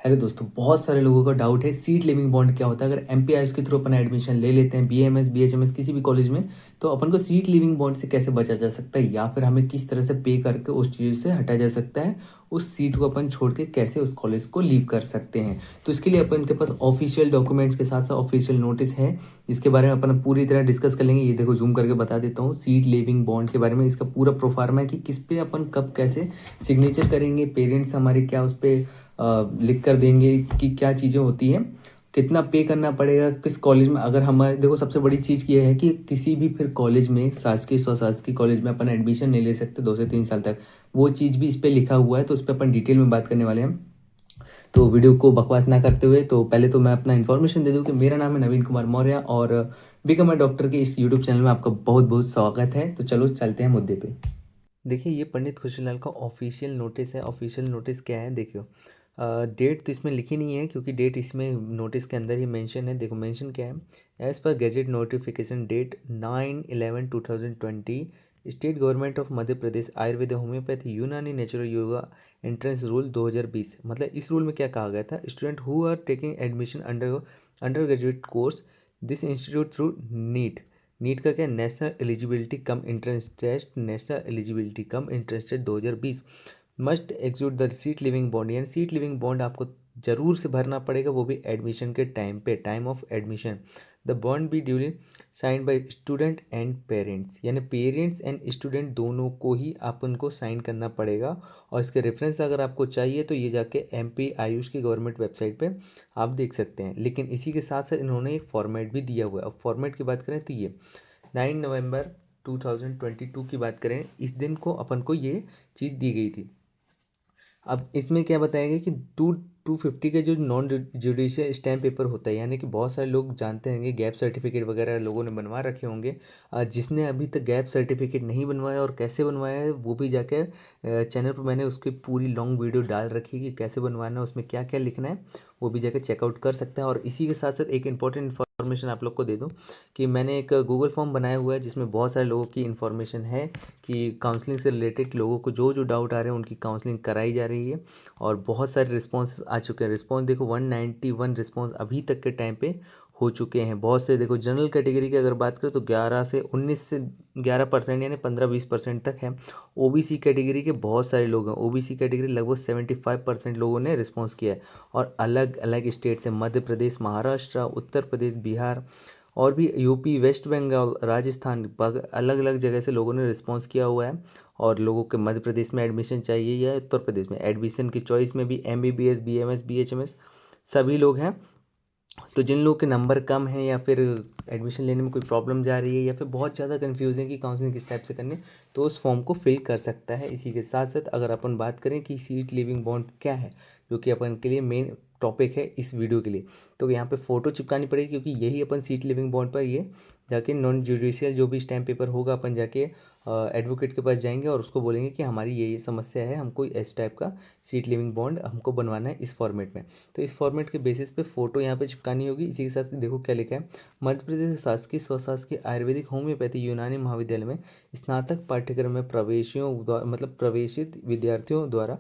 Hello दोस्तों, बहुत सारे लोगों का डाउट है सीट लिविंग बॉन्ड क्या होता है। अगर एमपीआईएस के थ्रू अपन एडमिशन ले लेते हैं बीएमएस बीएचएमएस किसी भी कॉलेज में, तो अपन को सीट लिविंग बॉन्ड से कैसे बचा जा सकता है या फिर हमें किस तरह से पे करके उस चीज़ से हटा जा सकता है। उस सीट को अपन छोड़ के कैसे उस कॉलेज को लीव कर सकते हैं। तो इसके लिए अपन के पास ऑफिशियल डॉक्यूमेंट्स के साथ साथ ऑफिशियल नोटिस है, जिसके बारे में अपन पूरी तरह डिस्कस कर लेंगे। ये देखो जूम करके बता देता हूँ सीट लिविंग बॉन्ड के बारे में। इसका पूरा प्रोफार्मा है कि किस पे अपन कब कैसे सिग्नेचर करेंगे, पेरेंट्स हमारे क्या उस पर लिख कर देंगे कि क्या चीज़ें होती हैं, कितना पे करना पड़ेगा किस कॉलेज में। अगर हमारे देखो सबसे बड़ी चीज़ ये है कि किसी भी फिर कॉलेज में शासकीय स्वशासकीय कॉलेज में अपन एडमिशन नहीं ले सकते 2 से 3 साल तक। वो चीज़ भी इस पर लिखा हुआ है, तो उस पर अपन डिटेल में बात करने वाले हैं। तो वीडियो को बकवास ना करते हुए तो पहले तो मैं अपना इन्फॉर्मेशन दे दूं कि मेरा नाम है नवीन कुमार मौर्य और बिकम अ डॉक्टर के इस यूट्यूब चैनल में आपका बहुत बहुत स्वागत है। तो चलो चलते हैं मुद्दे पे। देखिए ये पंडित खुशीलाल का ऑफिशियल नोटिस है। ऑफिशियल नोटिस क्या है देखियो, डेट तो इसमें लिखी नहीं है क्योंकि डेट इसमें नोटिस के अंदर ही मेंशन है। देखो मेंशन क्या है, as per gazette notification date 9/11/2020 state government of Madhya Pradesh Ayurveda homeopathy Unani natural yoga entrance rule 2020। मतलब इस रूल में क्या कहा गया था, student who are taking admission under graduate course this institute through NEET. NEET का क्या, national eligibility cum entrance test, national eligibility cum entrance test 2020 must execute the seat leaving bond. यानी सीट लिविंग बॉन्ड आपको जरूर से भरना पड़ेगा, वो भी एडमिशन के टाइम पे, time of admission. The bond be duly sign by student and parents, यानी पेरेंट्स एंड स्टूडेंट दोनों को ही अपन को साइन करना पड़ेगा। और इसके रेफरेंस अगर आपको चाहिए तो ये जाके एमपी आयुष की गवर्नमेंट वेबसाइट पे आप देख सकते हैं। लेकिन इसी के साथ साथ इन्होंने एक फॉर्मेट भी दिया हुआ है। अब फॉर्मेट की बात करें तो ये 9 नवंबर 2022 की बात करें, इस दिन को अपन को ये चीज़ दी गई थी। अब इसमें क्या बताया गया कि 250 के जो नॉन जुडिशियल स्टैम्प पेपर होता है, यानी कि बहुत सारे लोग जानते होंगे गैप सर्टिफिकेट वगैरह लोगों ने बनवा रखे होंगे। जिसने अभी तक गैप सर्टिफिकेट नहीं बनवाया और कैसे बनवाया है वो भी जाके चैनल पर मैंने उसकी पूरी लॉन्ग वीडियो डाल रखी है कि कैसे बनवाना है, उसमें क्या क्या लिखना है, वो भी जाके चेकआउट कर सकते हैं। और इसी के साथ साथ एक इंपॉर्टेंट इन्फॉर्मेशन आप लोग को दे दूँ कि मैंने एक गूगल फॉर्म बनाया हुआ है जिसमें बहुत सारे लोगों की इन्फॉर्मेशन है कि काउंसलिंग से रिलेटेड लोगों को जो जो डाउट आ रहे हैं उनकी काउंसलिंग कराई जा रही है। और बहुत सारे रिस्पॉन्स आ चुके हैं। रिस्पॉन्स देखो 191 रिस्पॉन्स अभी तक के टाइम पे हो चुके हैं। बहुत से देखो जनरल कैटेगरी की अगर बात करें तो 11 से 19 यानी 15-20% तक है। ओबीसी कैटेगरी के बहुत सारे लोग हैं। ओबीसी कैटेगरी लगभग 75% लोगों ने रिस्पॉन्स किया है। और अलग अलग स्टेट से मध्य प्रदेश, महाराष्ट्र, उत्तर प्रदेश, बिहार और भी यूपी, वेस्ट बंगाल, राजस्थान, अलग अलग जगह से लोगों ने रिस्पॉन्स किया हुआ है। और लोगों के मध्य प्रदेश में एडमिशन चाहिए या उत्तर प्रदेश में, एडमिशन की चॉइस में भी एमबीबीएस, बीएमएस, बीएचएमएस सभी लोग हैं। तो जिन लोगों के नंबर कम हैं या फिर एडमिशन लेने में कोई प्रॉब्लम जा रही है या फिर बहुत ज़्यादा कन्फ्यूज़ है कि काउंसलिंग किस टाइप से करनी, तो उस फॉर्म को फिल कर सकता है। इसी के साथ साथ अगर अपन बात करें कि सीट लिविंग बॉन्ड क्या है, जो कि अपन के लिए मेन टॉपिक है इस वीडियो के लिए, तो यहाँ पे फ़ोटो चिपकानी पड़ेगी क्योंकि यही अपन सीट लिविंग बॉन्ड पर ये जाके नॉन जुडिशियल जो भी स्टैम्प पेपर होगा अपन जाके एडवोकेट के पास जाएंगे और उसको बोलेंगे कि हमारी ये समस्या है, हमको इस टाइप का सीट लिविंग बॉन्ड हमको बनवाना है इस फॉर्मेट में। तो इस फॉर्मेट के बेसिस पे फ़ोटो यहाँ पे चिपकानी होगी। इसी के साथ देखो क्या लिखा है, मध्य प्रदेश शासकीय स्वशासकीय आयुर्वेदिक होम्योपैथी यूनानी महाविद्यालय में स्नातक पाठ्यक्रम में मतलब प्रवेशित विद्यार्थियों द्वारा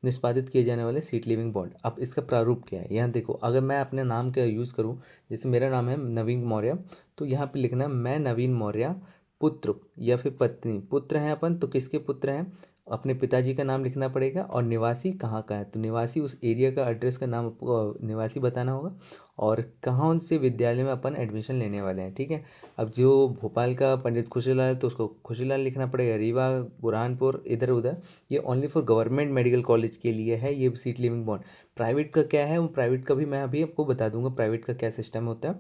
निष्पादित किए जाने वाले सीट लिविंग बॉन्ड। अब इसका प्रारूप क्या है, यहाँ देखो अगर मैं अपने नाम का यूज़ करूँ, जैसे मेरा नाम है नवीन मौर्य, तो यहाँ पे लिखना है मैं नवीन मौर्य पुत्र या फिर पत्नी। पुत्र हैं अपन तो किसके पुत्र हैं, अपने पिताजी का नाम लिखना पड़ेगा। और निवासी कहाँ का है, तो निवासी उस एरिया का एड्रेस का नाम आपको निवासी बताना होगा। और कहाँ से विद्यालय में अपन एडमिशन लेने वाले हैं, ठीक है। अब जो भोपाल का पंडित खुशीलाल है तो उसको खुशीलाल लिखना पड़ेगा, रीवा, बुरहानपुर, इधर उधर। ये only for government medical college के लिए है ये सीट लिविंग बॉन्ड। प्राइवेट का क्या है, वो प्राइवेट का भी मैं अभी आपको बता दूंगा प्राइवेट का क्या सिस्टम होता है,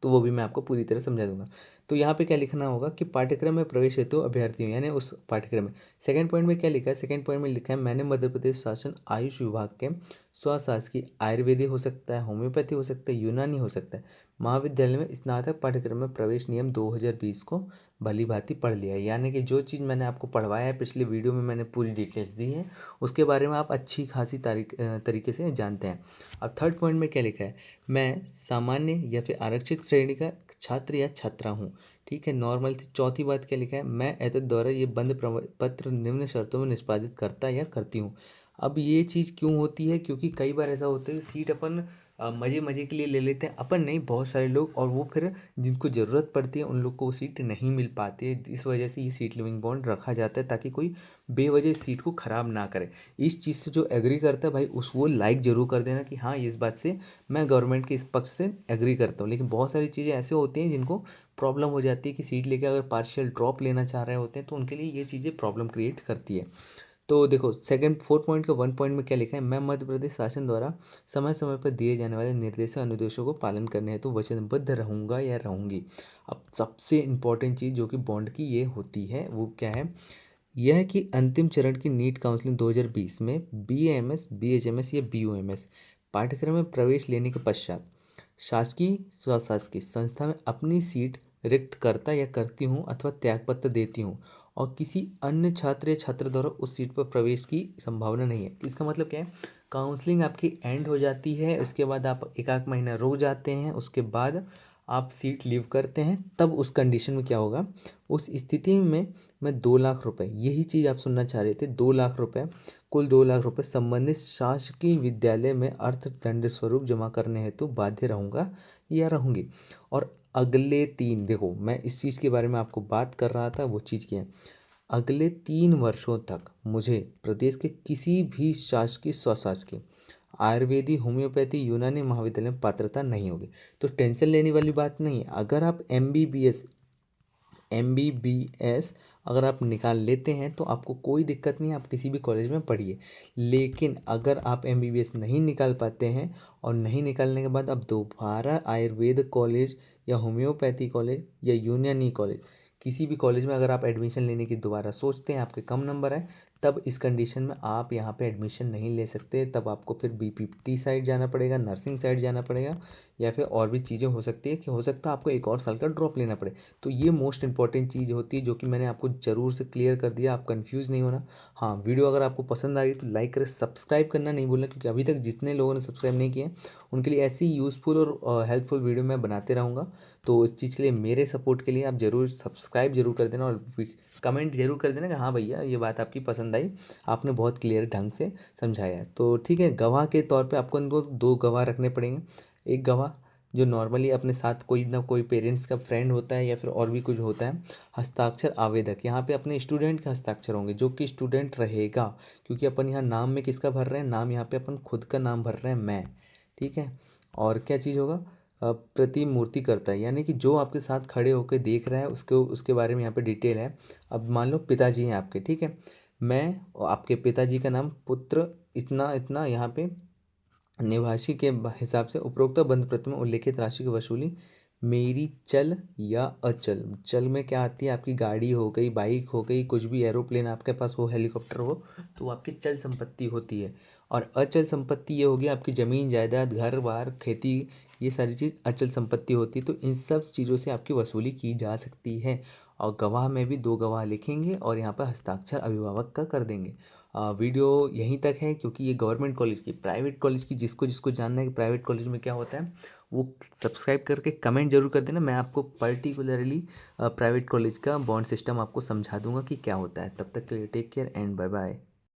तो वो भी मैं आपको पूरी तरह समझा दूंगा। तो यहाँ पे क्या लिखना होगा कि पाठ्यक्रम में प्रवेश हेतु अभ्यर्थियों, यानी उस पाठ्यक्रम में सेकंड पॉइंट में क्या लिखा है, सेकंड पॉइंट में लिखा है मैंने मध्य प्रदेश शासन आयुष विभाग के स्वशासकीय आयुर्वेदिक हो सकता है, होम्योपैथी हो सकता है, यूनानी हो सकता है, महाविद्यालय में स्नातक पाठ्यक्रम में प्रवेश नियम 2020 को भली भांति पढ़ लिया है। यानी कि जो चीज़ मैंने आपको पढ़वाया है पिछले वीडियो में, मैंने पूरी डिटेल्स दी है, उसके बारे में आप अच्छी खासी तरीके से जानते हैं। अब थर्ड पॉइंट में क्या लिखा है, मैं सामान्य या फिर आरक्षित श्रेणी का छात्र या छात्रा हूँ, ठीक है, नॉर्मल थी। चौथी बात क्या लिखा है, मैं एतद द्वारा ये बंद पत्र निम्न शर्तों में निष्पादित करता या करती हूँ। अब ये चीज़ क्यों होती है, क्योंकि कई बार ऐसा होता है कि सीट अपन मज़े मज़े के लिए ले लेते हैं, अपन नहीं, बहुत सारे लोग, और वो फिर जिनको ज़रूरत पड़ती है उन लोग को वो सीट नहीं मिल पाती है। इस वजह से ये सीट लिविंग बॉन्ड रखा जाता है ताकि कोई बेवजह इस सीट को ख़राब ना करे। इस चीज़ से जो एग्री करता है भाई, उस वो लाइक ज़रूर कर देना कि हाँ, इस बात से मैं गवर्नमेंट के इस पक्ष से एग्री करता हूँ। लेकिन बहुत सारी चीज़ें ऐसे होती हैं जिनको प्रॉब्लम हो जाती है कि सीट लेके अगर पार्शियल ड्रॉप लेना चाह रहे होते हैं तो उनके लिए ये चीज़ें प्रॉब्लम क्रिएट करती है। तो देखो सेकंड 4 पॉइंट का 1 पॉइंट में क्या लिखा है, मैं मध्य प्रदेश शासन द्वारा समय समय पर दिए जाने वाले निर्देशों अनुदेशों को पालन करने हेतु वचनबद्ध रहूँगा या रहूँगी। अब सबसे इम्पोर्टेंट चीज़ जो कि बॉन्ड की ये होती है वो क्या है, यह है कि अंतिम चरण की नीट काउंसलिंग 2020 में BAMS, BHMS या BOMS पाठ्यक्रम में प्रवेश लेने के पश्चात शासकीय स्वशासकीय संस्था में अपनी सीट रिक्त करता या करती हूँ अथवा त्यागपत्र देती हूँ और किसी अन्य छात्र या छात्र द्वारा उस सीट पर प्रवेश की संभावना नहीं है। इसका मतलब क्या है, काउंसलिंग आपकी एंड हो जाती है, उसके बाद आप एक आध महीना रुक जाते हैं, उसके बाद आप सीट लीव करते हैं, तब उस कंडीशन में क्या होगा, उस स्थिति में मैं 2 लाख रुपए, यही चीज़ आप सुनना चाह रहे थे, 2 लाख रुपए, कुल 2 लाख रुपए संबंधित शासकीय विद्यालय में अर्थदंड स्वरूप जमा करने हेतु बाध्य रहूँगा या रहूँगी। और अगले 3, देखो मैं इस चीज़ के बारे में आपको बात कर रहा था, वो चीज़ क्या है, अगले 3 वर्षों तक मुझे प्रदेश के किसी भी शासकीय स्वशासकीय आयुर्वेदिक, होम्योपैथी, यूनानी महाविद्यालय में पात्रता नहीं होगी। तो टेंशन लेने वाली बात नहीं है। अगर आप MBBS अगर आप निकाल लेते हैं तो आपको कोई दिक्कत नहीं है, आप किसी भी कॉलेज में पढ़िए। लेकिन अगर आप MBBS नहीं निकाल पाते हैं और नहीं निकालने के बाद आप दोबारा आयुर्वेद कॉलेज या होम्योपैथी कॉलेज या यूनानी कॉलेज, किसी भी कॉलेज में अगर आप एडमिशन लेने की दोबारा सोचते हैं, आपके कम नंबर है, तब इस कंडीशन में आप यहाँ पे एडमिशन नहीं ले सकते। तब आपको फिर BPT साइड जाना पड़ेगा, नर्सिंग साइड जाना पड़ेगा, या फिर और भी चीज़ें हो सकती है कि हो सकता है आपको एक और साल का ड्रॉप लेना पड़े। तो ये मोस्ट इंपॉर्टेंट चीज़ होती है जो कि मैंने आपको ज़रूर से क्लियर कर दिया, आप कंफ्यूज नहीं होना। हाँ, वीडियो अगर आपको पसंद आ रही है तो लाइक करें, सब्सक्राइब करना नहीं भूलना, क्योंकि अभी तक जितने लोगों ने सब्सक्राइब नहीं किए उनके लिए ऐसी यूज़फुल और हेल्पफुल वीडियो मैं बनाते रहूँगा। तो इस चीज़ के लिए, मेरे सपोर्ट के लिए आप ज़रूर सब्सक्राइब जरूर कर देना और कमेंट जरूर कर देना कि हाँ भैया ये बात आपकी पसंद आई, आपने बहुत क्लियर ढंग से समझाया है। तो ठीक है, गवाह के तौर पे आपको इनको 2 गवाह रखने पड़ेंगे। एक गवाह जो नॉर्मली अपने साथ कोई ना कोई पेरेंट्स का फ्रेंड होता है या फिर और भी कुछ होता है। हस्ताक्षर आवेदक, यहाँ पे अपने स्टूडेंट के हस्ताक्षर होंगे, जो कि स्टूडेंट रहेगा, क्योंकि अपन यहाँ नाम में किसका भर रहे हैं, नाम यहाँ पे अपन खुद का नाम भर रहे हैं, मैं। ठीक है। और क्या चीज़ होगा, प्रतिमूर्ति करता है, यानी कि जो आपके साथ खड़े होकर देख रहा है उसके उसके बारे में यहाँ पे डिटेल है। अब मान लो पिताजी हैं आपके, ठीक है, मैं आपके पिताजी का नाम पुत्र इतना इतना यहाँ पे निवासी के हिसाब से उपरोक्त बंद प्रति में उल्लेखित राशि की वसूली मेरी चल या अचल, चल में क्या आती है, आपकी गाड़ी हो गई, बाइक हो गई, कुछ भी एरोप्लेन आपके पास हो, हेलीकॉप्टर हो, तो वो आपकी चल संपत्ति होती है। और अचल संपत्ति ये होगी आपकी ज़मीन जायदाद, घर बार, खेती, ये सारी चीज़ अचल संपत्ति होती है। तो इन सब चीज़ों से आपकी वसूली की जा सकती है। और गवाह में भी 2 गवाह लिखेंगे और यहाँ पर हस्ताक्षर अभिभावक का कर देंगे। वीडियो यहीं तक है, क्योंकि ये गवर्नमेंट कॉलेज की, प्राइवेट कॉलेज की जिसको जिसको जानना है कि प्राइवेट कॉलेज में क्या होता है, वो सब्सक्राइब करके कमेंट जरूर कर देना। मैं आपको पर्टिकुलरली प्राइवेट कॉलेज का बॉन्ड सिस्टम आपको समझा दूंगा कि क्या होता है। तब तक के लिए take care and bye bye.